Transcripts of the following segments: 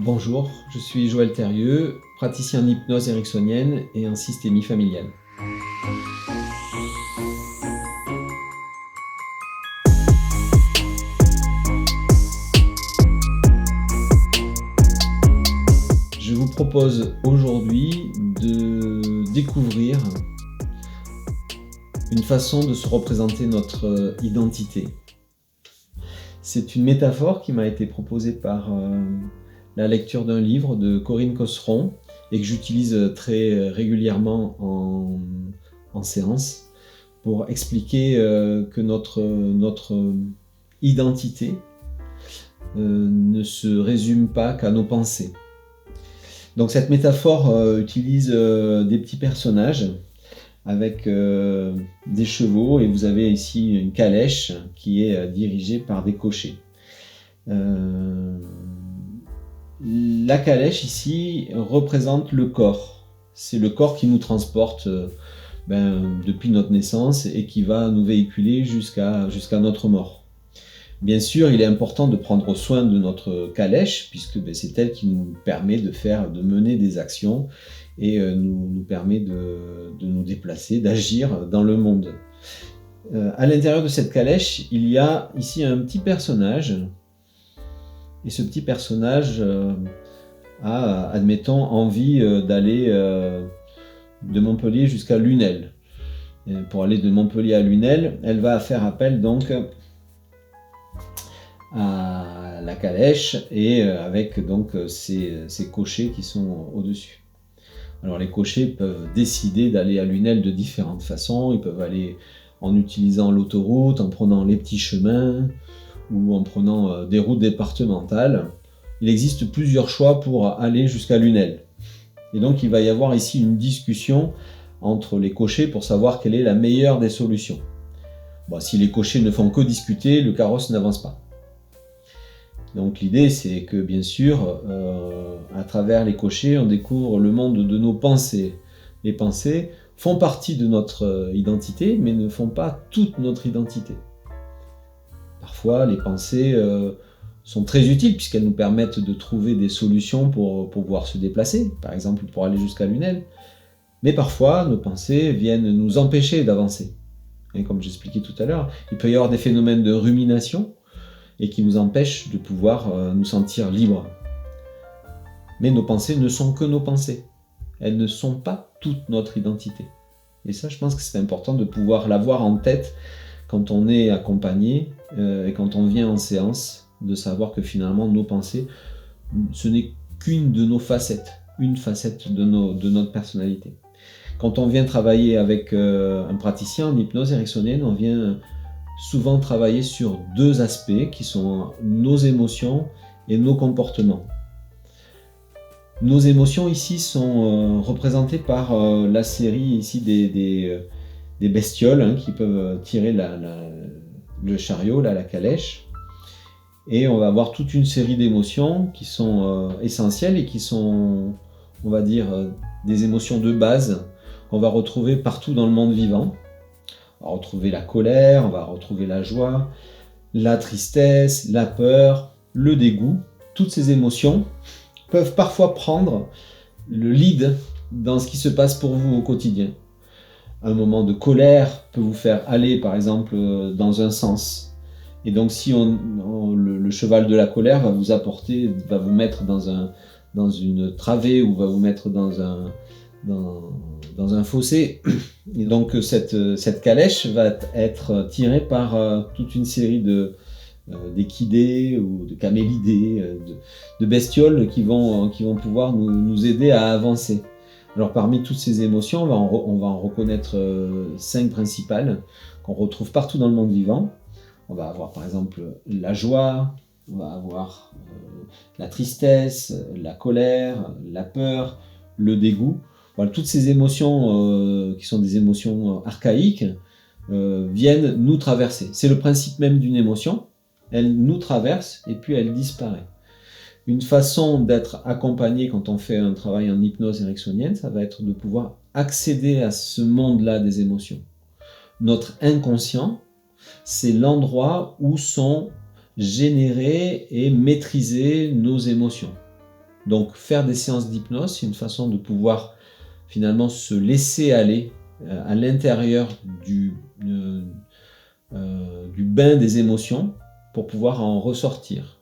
Bonjour, je suis Joël Thérieux, praticien en hypnose ericksonienne et en systémie familiale. Je vous propose aujourd'hui de découvrir une façon de se représenter notre identité. C'est une métaphore qui m'a été proposée par la lecture d'un livre de Corinne Cosseron et que j'utilise très régulièrement en séance pour expliquer que notre identité ne se résume pas qu'à nos pensées. Donc cette métaphore utilise des petits personnages avec des chevaux, et vous avez ici une calèche qui est dirigée par des cochers. La calèche ici représente le corps. C'est le corps qui nous transporte depuis notre naissance et qui va nous véhiculer jusqu'à notre mort. Bien sûr, il est important de prendre soin de notre calèche, puisque c'est elle qui nous permet de mener des actions et nous permet de nous déplacer, d'agir dans le monde. À l'intérieur de cette calèche, il y a ici un petit personnage, et ce petit personnage a, admettons, envie d'aller de Montpellier jusqu'à Lunel. Et pour aller de Montpellier à Lunel, elle va faire appel donc à la calèche et avec donc ces cochers qui sont au-dessus. Alors les cochers peuvent décider d'aller à Lunel de différentes façons. Ils peuvent aller en utilisant l'autoroute, en prenant les petits chemins ou en prenant des routes départementales. Il existe plusieurs choix pour aller jusqu'à Lunel. Et donc il va y avoir ici une discussion entre les cochers pour savoir quelle est la meilleure des solutions. Bon, si les cochers ne font que discuter, le carrosse n'avance pas. Donc l'idée, c'est que bien sûr, à travers les cochers, on découvre le monde de nos pensées. Les pensées font partie de notre identité, mais ne font pas toute notre identité. Parfois, les pensées sont très utiles puisqu'elles nous permettent de trouver des solutions pour pouvoir se déplacer, par exemple pour aller jusqu'à Lunel. Mais parfois, nos pensées viennent nous empêcher d'avancer. Et comme j'expliquais tout à l'heure, il peut y avoir des phénomènes de rumination et qui nous empêchent de pouvoir nous sentir libres. Mais nos pensées ne sont que nos pensées. Elles ne sont pas toute notre identité. Et ça, je pense que c'est important de pouvoir l'avoir en tête quand on est accompagné et quand on vient en séance, de savoir que finalement nos pensées, ce n'est qu'une de nos facettes, une facette de notre personnalité. Quand on vient travailler avec un praticien en hypnose ericksonienne, on vient souvent travailler sur deux aspects qui sont nos émotions et nos comportements. Nos émotions ici sont représentées par la série ici des bestioles qui peuvent tirer le chariot, la calèche. Et on va avoir toute une série d'émotions qui sont essentielles et qui sont, on va dire, des émotions de base qu'on va retrouver partout dans le monde vivant. On va retrouver la colère, on va retrouver la joie, la tristesse, la peur, le dégoût. Toutes ces émotions peuvent parfois prendre le lead dans ce qui se passe pour vous au quotidien. Un moment de colère peut vous faire aller, par exemple, dans un sens. Et donc, si le cheval de la colère va vous mettre dans une travée ou va vous mettre dans un fossé. Et donc cette calèche va être tirée par toute une série d'équidés ou de camélidés, de bestioles qui vont pouvoir nous aider à avancer. Alors parmi toutes ces émotions, on va en reconnaître 5 principales qu'on retrouve partout dans le monde vivant. On va avoir par exemple la joie, on va avoir la tristesse, la colère, la peur, le dégoût. Voilà, toutes ces émotions qui sont des émotions archaïques viennent nous traverser. C'est le principe même d'une émotion. Elle nous traverse et puis elle disparaît. Une façon d'être accompagné quand on fait un travail en hypnose ericksonienne, ça va être de pouvoir accéder à ce monde-là des émotions. Notre inconscient, c'est l'endroit où sont générées et maîtrisées nos émotions. Donc faire des séances d'hypnose, c'est une façon de pouvoir finalement se laisser aller à l'intérieur du bain des émotions pour pouvoir en ressortir.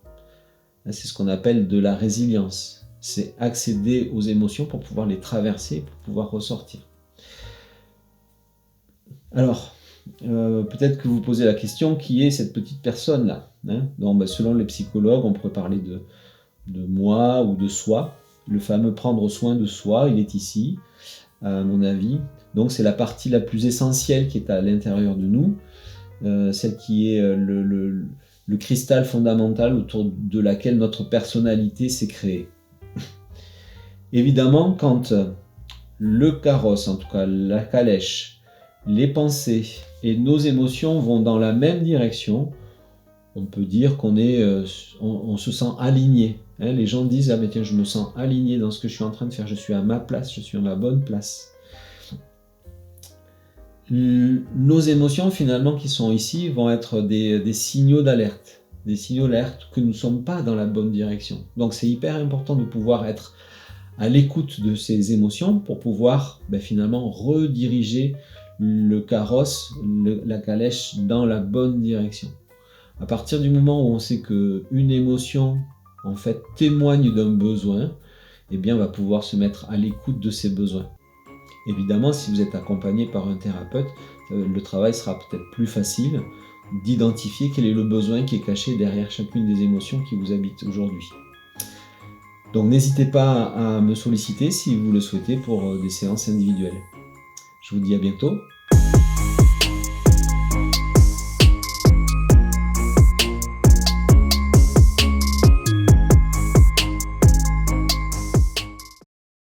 C'est ce qu'on appelle de la résilience. C'est accéder aux émotions pour pouvoir les traverser, pour pouvoir ressortir. Alors, peut-être que vous vous posez la question, qui est cette petite personne-là, hein? Donc, selon les psychologues, on pourrait parler de moi ou de soi. Le fameux prendre soin de soi, il est ici, à mon avis. Donc c'est la partie la plus essentielle qui est à l'intérieur de nous, celle qui est le cristal fondamental autour de laquelle notre personnalité s'est créée. Évidemment, quand le carrosse, en tout cas la calèche, les pensées et nos émotions vont dans la même direction, on peut dire on se sent aligné. Hein, les gens disent « Ah mais tiens, je me sens aligné dans ce que je suis en train de faire, je suis à ma place, je suis à ma bonne place ». Nos émotions finalement qui sont ici vont être des signaux d'alerte, que nous ne sommes pas dans la bonne direction. Donc c'est hyper important de pouvoir être à l'écoute de ces émotions pour pouvoir finalement rediriger le carrosse, la calèche dans la bonne direction. À partir du moment où on sait qu'une émotion en fait témoigne d'un besoin, eh bien on va pouvoir se mettre à l'écoute de ces besoins. Évidemment, si vous êtes accompagné par un thérapeute, le travail sera peut-être plus facile d'identifier quel est le besoin qui est caché derrière chacune des émotions qui vous habitent aujourd'hui. Donc n'hésitez pas à me solliciter si vous le souhaitez pour des séances individuelles. Je vous dis à bientôt.